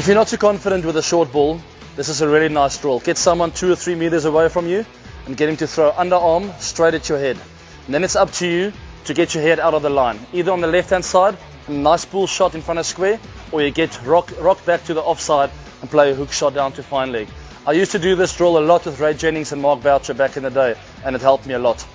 you're not too confident with a short ball, this is a really nice drill. Get someone 2 or 3 meters away from you and get him to throw underarm straight at your head. And then it's up to you to get your head out of the line, either on the left hand side, a nice pull shot in front of square, or you get rock back to the offside and play a hook shot down to fine leg. I used to do this drill a lot with Ray Jennings and Mark Boucher back in the day, and it helped me a lot.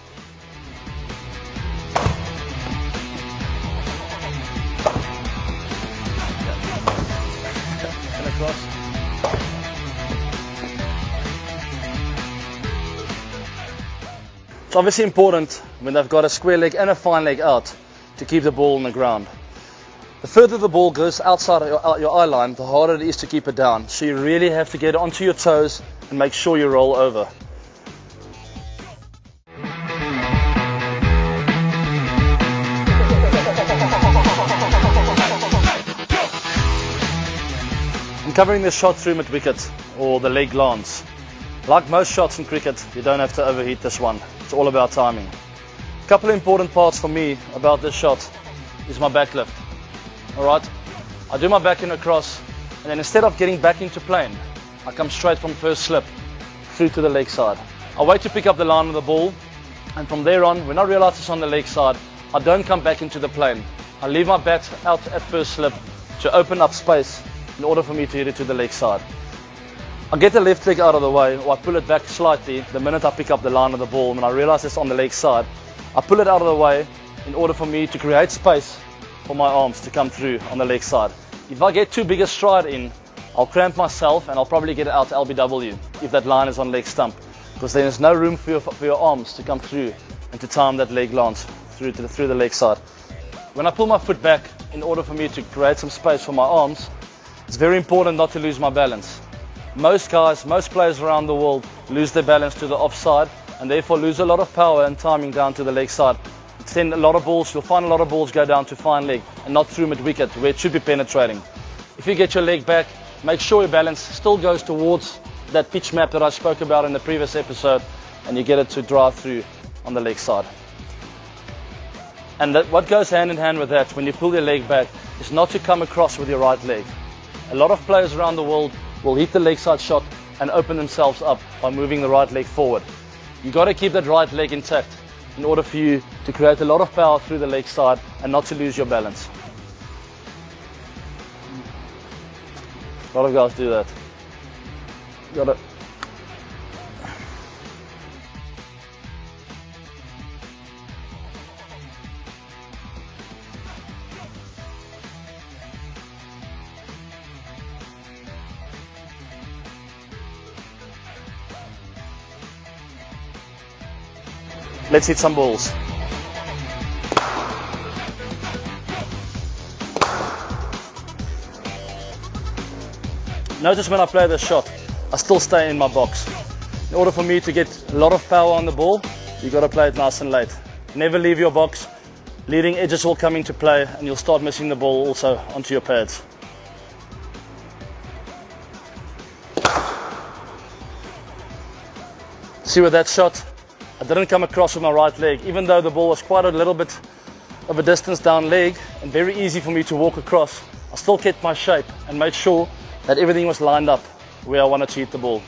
It's obviously important when they've got a square leg and a fine leg out to keep the ball on the ground. The further the ball goes outside of your eye line, the harder it is to keep it down. So you really have to get onto your toes and make sure you roll over. I'm covering this shot through mid-wicket, or the leg lance. Like most shots in cricket, you don't have to overheat this one. It's all about timing. A couple of important parts for me about this shot is my back lift. Alright, I do my back in across, and then instead of getting back into plane, I come straight from first slip through to the leg side. I wait to pick up the line of the ball, and from there on, when I realize it's on the leg side, I don't come back into the plane. I leave my bat out at first slip to open up space in order for me to hit it to the leg side. I get the left leg out of the way, or I pull it back slightly the minute I pick up the line of the ball. When I realize it's on the leg side, I pull it out of the way in order for me to create space for my arms to come through on the leg side. If I get too big a stride in, I'll cramp myself and I'll probably get it out to LBW if that line is on leg stump, because then there's no room for your arms to come through and to time that leg lance through the leg side. When I pull my foot back in order for me to create some space for my arms, it's very important not to lose my balance. Most players around the world lose their balance to the offside and therefore lose a lot of power and timing down to the leg side. Then you'll find a lot of balls go down to fine leg and not through mid-wicket where it should be penetrating. If you get your leg back, make sure your balance still goes towards that pitch map that I spoke about in the previous episode, and you get it to drive through on the leg side. And what goes hand in hand with that when you pull your leg back is not to come across with your right leg. A lot of players around the world will hit the leg side shot and open themselves up by moving the right leg forward. You've got to keep that right leg intact in order for you to create a lot of power through the leg side and not to lose your balance. A lot of guys do that. Got it. Let's hit some balls. Notice when I play this shot, I still stay in my box. In order for me to get a lot of power on the ball, you've got to play it nice and late. Never leave your box. Leading edges will come into play and you'll start missing the ball also onto your pads. See with that shot, I didn't come across with my right leg, even though the ball was quite a little bit of a distance down leg and very easy for me to walk across. I still kept my shape and made sure that everything was lined up where I wanted to hit the ball.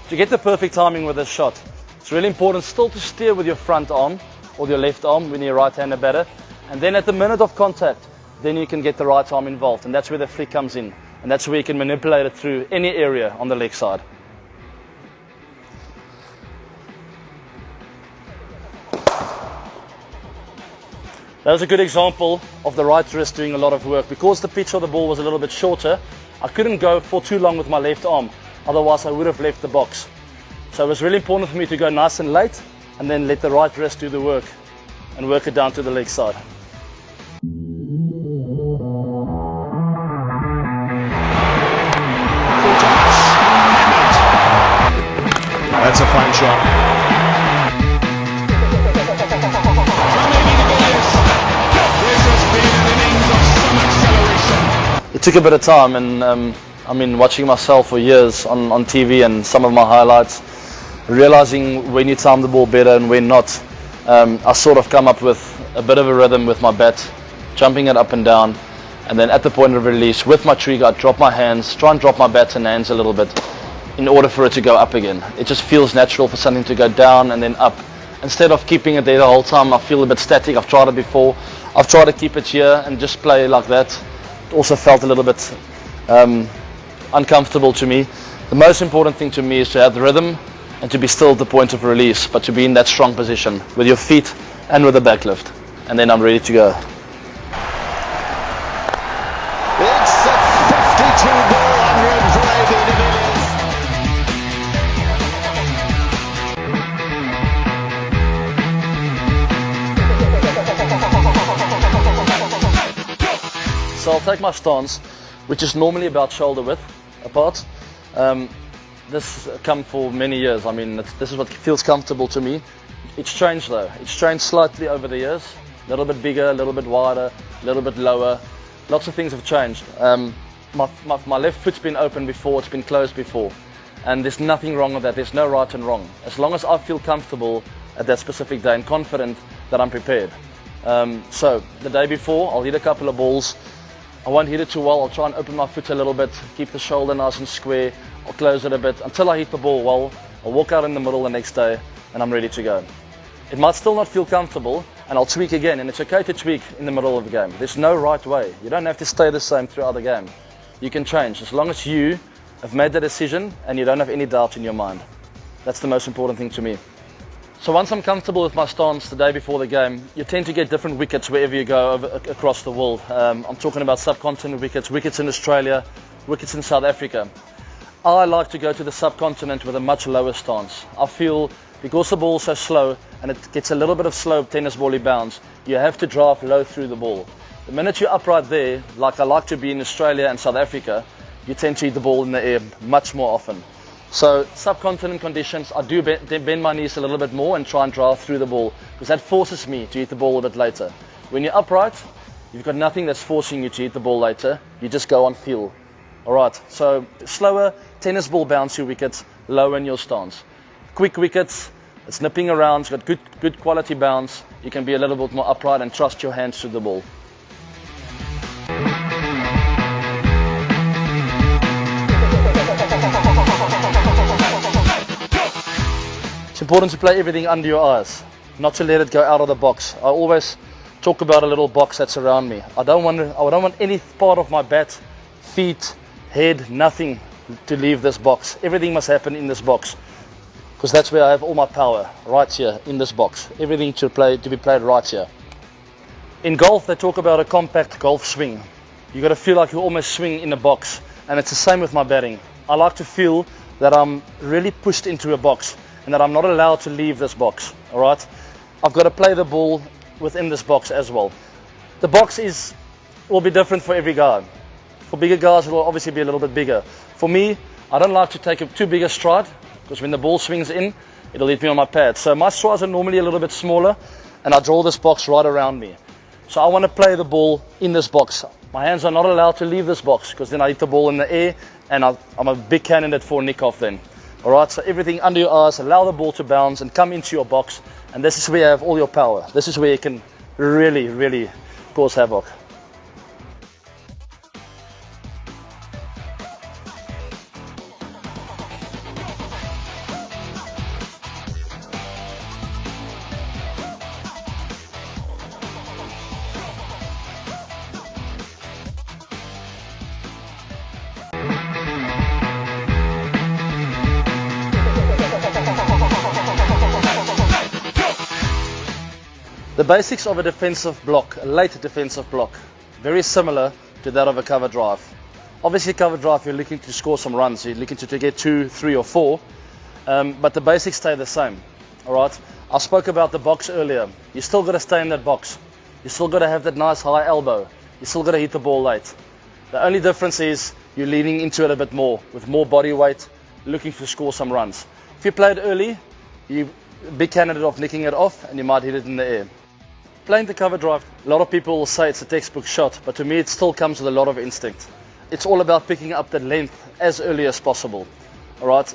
To get the perfect timing with this shot, it's really important still to steer with your front arm or your left arm when you're a right-handed batter, and then at the minute of contact, then you can get the right arm involved, and that's where the flick comes in, and that's where you can manipulate it through any area on the leg side. That was a good example of the right wrist doing a lot of work. Because the pitch of the ball was a little bit shorter, I couldn't go for too long with my left arm, otherwise I would have left the box. So it was really important for me to go nice and late and then let the right wrist do the work and work it down to the leg side. That's a fine shot. It took a bit of time, and I mean, watching myself for years on TV and some of my highlights, realizing when you time the ball better and when not, I sort of come up with a bit of a rhythm with my bat, jumping it up and down, And then at the point of release, with my trigger, I drop my hands, try and drop my bats and hands a little bit in order for it to go up again. It just feels natural for something to go down and then up. Instead of keeping it there the whole time, I feel a bit static. I've tried it before. I've tried to keep it here and just play like that. It also felt a little bit uncomfortable to me. The most important thing to me is to have the rhythm and to be still at the point of release, but to be in that strong position with your feet and with the back lift. And then I'm ready to go. It's a 52-ball 100 for AB de Villiers. So I'll take my stance, which is normally about shoulder width apart. This has come for many years. I mean, this is what feels comfortable to me. It's changed though. It's changed slightly over the years. A little bit bigger, a little bit wider, a little bit lower. Lots of things have changed. My left foot's been open before, it's been closed before. And there's nothing wrong with that. There's no right and wrong. As long as I feel comfortable at that specific day and confident that I'm prepared. So the day before, I'll hit a couple of balls. I won't hit it too well. I'll try and open my foot a little bit, keep the shoulder nice and square. I'll close it a bit until I hit the ball well. I'll walk out in the middle the next day and I'm ready to go. It might still not feel comfortable and I'll tweak again, and it's okay to tweak in the middle of the game. There's no right way. You don't have to stay the same throughout the game. You can change as long as you have made the decision and you don't have any doubt in your mind. That's the most important thing to me. So once I'm comfortable with my stance the day before the game, you tend to get different wickets wherever you go across the world. I'm talking about subcontinent wickets, wickets in Australia, wickets in South Africa. I like to go to the subcontinent with a much lower stance. I feel because the ball's so slow and it gets a little bit of slow tennis bally bounce, you have to drive low through the ball. The minute you're upright there, like I like to be in Australia and South Africa, you tend to hit the ball in the air much more often. So subcontinent conditions, I do bend my knees a little bit more and try and drive through the ball because that forces me to hit the ball a bit later. When you're upright, you've got nothing that's forcing you to hit the ball later. You just go on feel. Alright, so slower tennis ball bouncy wickets, lower in your stance. Quick wickets, it's nipping around, it's got good quality bounce. You can be a little bit more upright and trust your hands to the ball. It's important to play everything under your eyes, not to let it go out of the box. I always talk about a little box that's around me. I don't want any part of my bat, feet, head, nothing to leave this box. Everything must happen in this box because that's where I have all my power, right here in this box. Everything to be played right here. In golf, they talk about a compact golf swing. You got to feel like you almost swing in a box, and it's the same with my batting. I like to feel that I'm really pushed into a box and that I'm not allowed to leave this box. All right, I've got to play the ball within this box as well. The box will be different for every guy. For bigger guys, it will obviously be a little bit bigger. For me, I don't like to take a too big a stride because when the ball swings in, it'll hit me on my pad. So my strides are normally a little bit smaller, and I draw this box right around me. So I want to play the ball in this box. My hands are not allowed to leave this box because then I hit the ball in the air and I'm a big candidate for a nick-off then. Alright, so everything under your eyes, allow the ball to bounce and come into your box, and this is where you have all your power. This is where you can really, really cause havoc. The basics of a defensive block, a late defensive block, very similar to that of a cover drive. Obviously cover drive, you're looking to score some runs, you're looking to get 2, 3 or 4, but the basics stay the same. Alright, I spoke about the box earlier. You still got to stay in that box. You still got to have that nice high elbow. You still got to hit the ball late. The only difference is you're leaning into it a bit more, with more body weight, looking to score some runs. If you play it early, you're a big candidate of nicking it off and you might hit it in the air. Playing the cover drive, a lot of people will say it's a textbook shot, but to me it still comes with a lot of instinct. It's all about picking up the length as early as possible. Alright,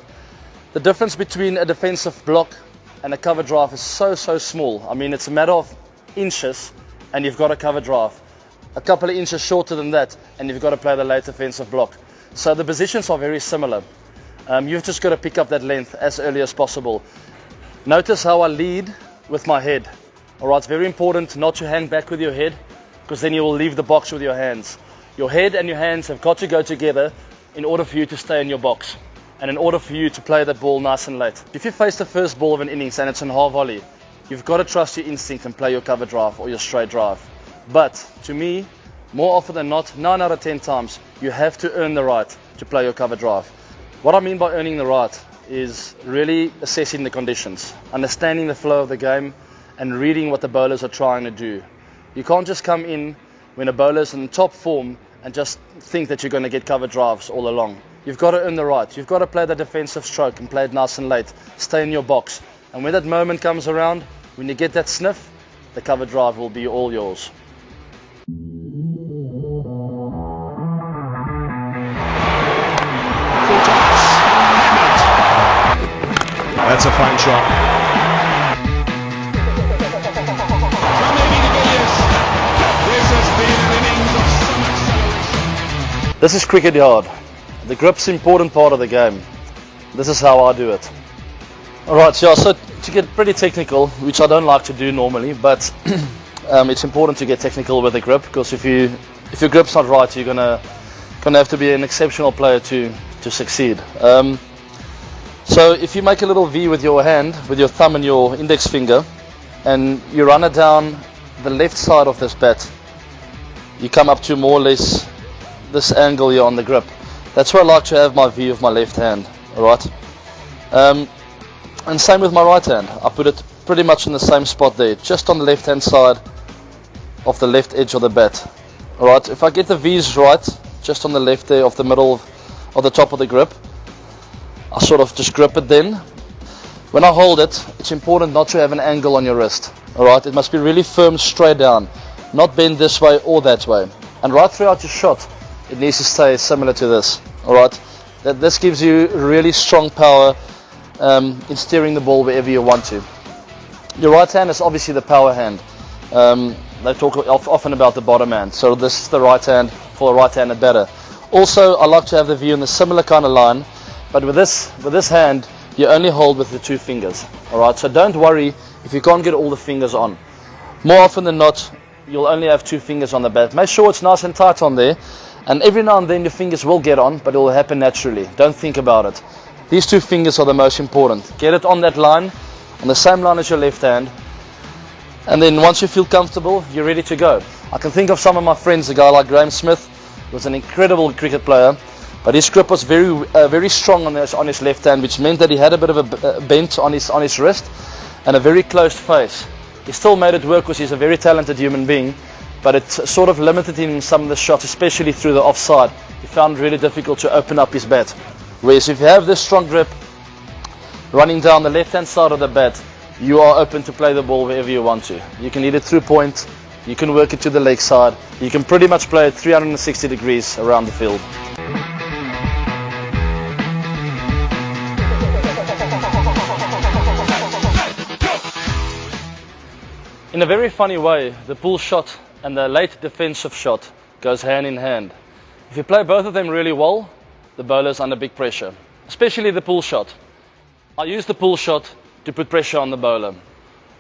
the difference between a defensive block and a cover drive is so small. I mean, it's a matter of inches and you've got a cover drive. a couple of inches shorter than that, and you've got to play the late defensive block. So the positions are very similar. You've just got to pick up that length as early as possible. Notice how I lead with my head. Alright, it's very important not to hang back with your head, because then you will leave the box with your hands. Your head and your hands have got to go together in order for you to stay in your box, and in order for you to play that ball nice and late. If you face the first ball of an innings and it's in half volley, you've got to trust your instinct and play your cover drive or your straight drive. But to me, more often than not, 9 out of 10 times, you have to earn the right to play your cover drive. What I mean by earning the right is really assessing the conditions, understanding the flow of the game, and reading what the bowlers are trying to do. You can't just come in when a bowler's in top form and just think that you're going to get cover drives all along. You've got to earn the right. You've got to play the defensive stroke and play it nice and late. Stay in your box. And when that moment comes around, when you get that sniff, the cover drive will be all yours. That's a fine shot. This is cricket yard. The grip's an important part of the game. This is how I do it. Alright, so to get pretty technical, which I don't like to do normally, but it's important to get technical with the grip, because if your grip's not right, you're gonna have to be an exceptional player to succeed. So if you make a little V with your hand, with your thumb and your index finger, and you run it down the left side of this bat, you come up to more or less this angle here on the grip. That's where I like to have my V of my left hand. Alright, and same with my right hand. I put it pretty much in the same spot there, just on the left hand side of the left edge of the bat. Alright, if I get the V's right, just on the left there of the middle of the top of the grip, I sort of just grip it then. When I hold it, it's important not to have an angle on your wrist. Alright, it must be really firm straight down, not bend this way or that way. And right throughout your shot, it needs to stay similar to this. Alright, this gives you really strong power in steering the ball wherever you want to. Your right hand is obviously the power hand. They talk often about the bottom hand, so this is the right hand for a right-handed batter. Also, I like to have the view in the similar kind of line, but with this hand, you only hold with the 2 fingers. Alright, so don't worry if you can't get all the fingers on. More often than not, you'll only have 2 fingers on the bat. Make sure it's nice and tight on there, and every now and then your fingers will get on, but it will happen naturally. Don't think about it. These 2 fingers are the most important. Get it on that line, on the same line as your left hand, and then once you feel comfortable, you're ready to go. I can think of some of my friends, a guy like Graham Smith, who was an incredible cricket player, but his grip was very strong on his left hand, which meant that he had a bit of a bent on his wrist and a very closed face. He still made it work because he's a very talented human being, but it sort of limited him in some of the shots, especially through the offside. He found it really difficult to open up his bat. Whereas if you have this strong grip running down the left hand side of the bat, you are open to play the ball wherever you want to. You can hit it through point, you can work it to the leg side, you can pretty much play it 360 degrees around the field. In a very funny way, the pull shot and the late defensive shot goes hand in hand. If you play both of them really well, the bowler's under big pressure, especially the pull shot. I use the pull shot to put pressure on the bowler.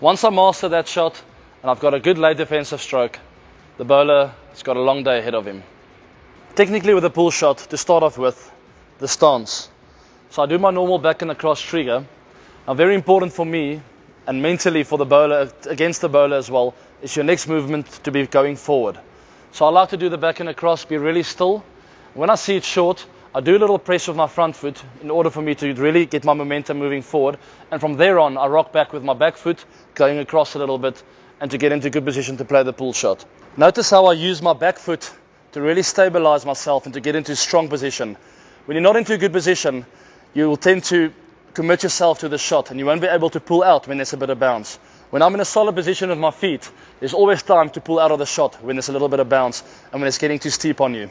Once I master that shot and I've got a good late defensive stroke, the bowler has got a long day ahead of him. Technically with the pull shot, to start off with, the stance. So I do my normal back and across trigger. Now very important for me, and mentally for the bowler, against the bowler as well, is your next movement to be going forward. So I like to do the back and across, be really still. When I see it short, I do a little press with my front foot in order for me to really get my momentum moving forward. And from there on, I rock back with my back foot, going across a little bit, and to get into good position to play the pull shot. Notice how I use my back foot to really stabilize myself and to get into strong position. When you're not into a good position, you will tend to commit yourself to the shot and you won't be able to pull out when there's a bit of bounce. When I'm in a solid position with my feet, there's always time to pull out of the shot when there's a little bit of bounce and when it's getting too steep on you.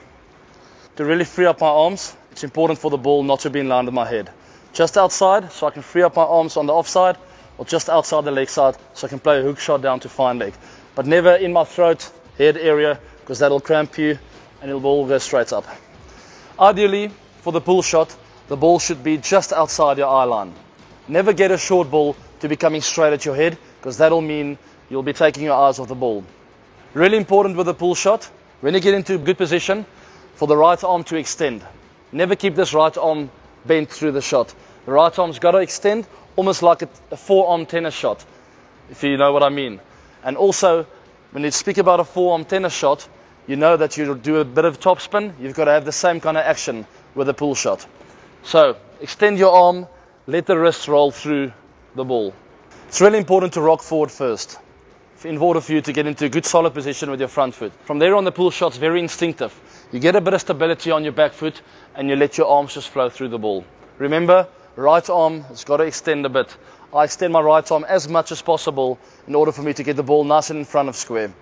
To really free up my arms, it's important for the ball not to be in line with my head. Just outside, so I can free up my arms on the offside, or just outside the leg side, so I can play a hook shot down to fine leg. But never in my throat, head area, because because that'll cramp you and it'll all go straight up. Ideally, for the pull shot, the ball should be just outside your eye line. Never get a short ball to be coming straight at your head, because that'll mean you'll be taking your eyes off the ball. Really important with the pull shot, when you get into a good position, for the right arm to extend. Never keep this right arm bent through the shot. The right arm's got to extend, almost like a forearm tennis shot, if you know what I mean. And also, when you speak about a forearm tennis shot, you know that you do a bit of topspin, you've got to have the same kind of action with a pull shot. So, extend your arm, let the wrist roll through the ball. It's really important to rock forward first, in order for you to get into a good solid position with your front foot. From there on, the pull shot's very instinctive. You get a bit of stability on your back foot and you let your arms just flow through the ball. Remember, right arm has got to extend a bit. I extend my right arm as much as possible in order for me to get the ball nice and in front of square.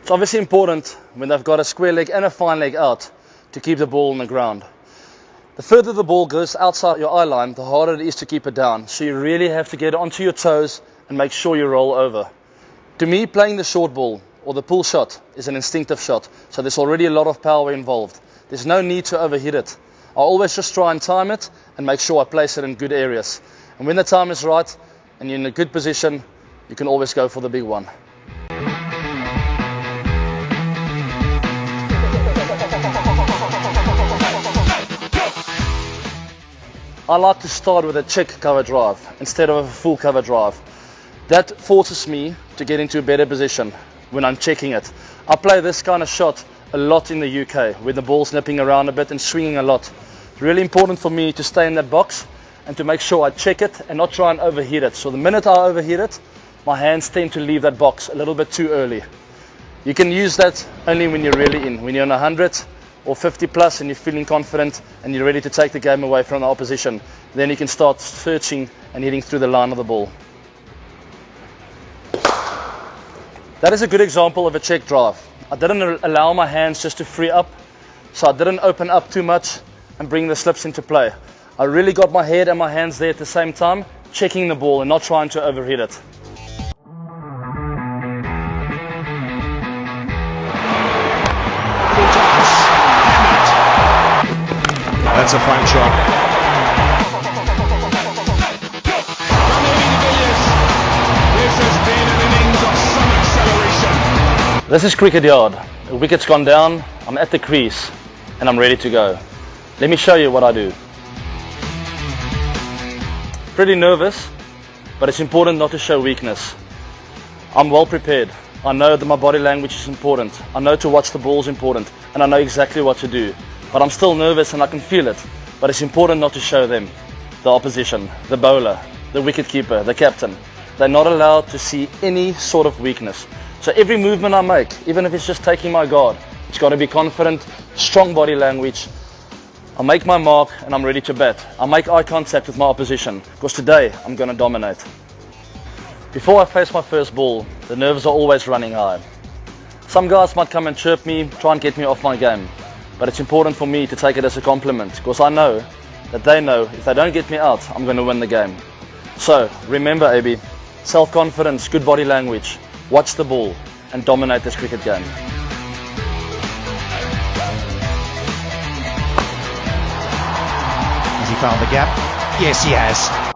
It's obviously important when they've got a square leg and a fine leg out to keep the ball on the ground. The further the ball goes outside your eye line, the harder it is to keep it down. So you really have to get onto your toes and make sure you roll over. To me, playing the short ball or the pull shot is an instinctive shot. So there's already a lot of power involved. There's no need to overhit it. I always just try and time it and make sure I place it in good areas. And when the time is right and you're in a good position, you can always go for the big one. I like to start with a check cover drive instead of a full cover drive. That forces me to get into a better position when I'm checking it. I play this kind of shot a lot in the UK, where the ball's nipping around a bit and swinging a lot. It's really important for me to stay in that box and to make sure I check it and not try and overhit it. So the minute I overhit it, my hands tend to leave that box a little bit too early. You can use that only when you're really in, when you're on 100 or 50 plus and you're feeling confident and you're ready to take the game away from the opposition. Then you can start searching and hitting through the line of the ball. That is a good example of a check drive. I didn't allow my hands just to free up, so I didn't open up too much and bring the slips into play. I really got my head and my hands there at the same time, checking the ball and not trying to overhit it. That's a fine shot. This has been an innings of some acceleration. This is cricket yard. The wicket's gone down, I'm at the crease and I'm ready to go. Let me show you what I do. Pretty nervous, but it's important not to show weakness. I'm well prepared. I know that my body language is important. I know to watch the ball is important, and I know exactly what to do. But I'm still nervous and I can feel it. But it's important not to show them, the opposition, the bowler, the wicketkeeper, the captain. They're not allowed to see any sort of weakness. So every movement I make, even if it's just taking my guard, it's got to be confident, strong body language. I make my mark and I'm ready to bat. I make eye contact with my opposition, because today I'm going to dominate. Before I face my first ball, the nerves are always running high. Some guys might come and chirp me, try and get me off my game. But it's important for me to take it as a compliment, because I know that they know if they don't get me out, I'm going to win the game. So remember, AB, self-confidence, good body language, watch the ball and dominate this cricket game. Has he found the gap? Yes, he has.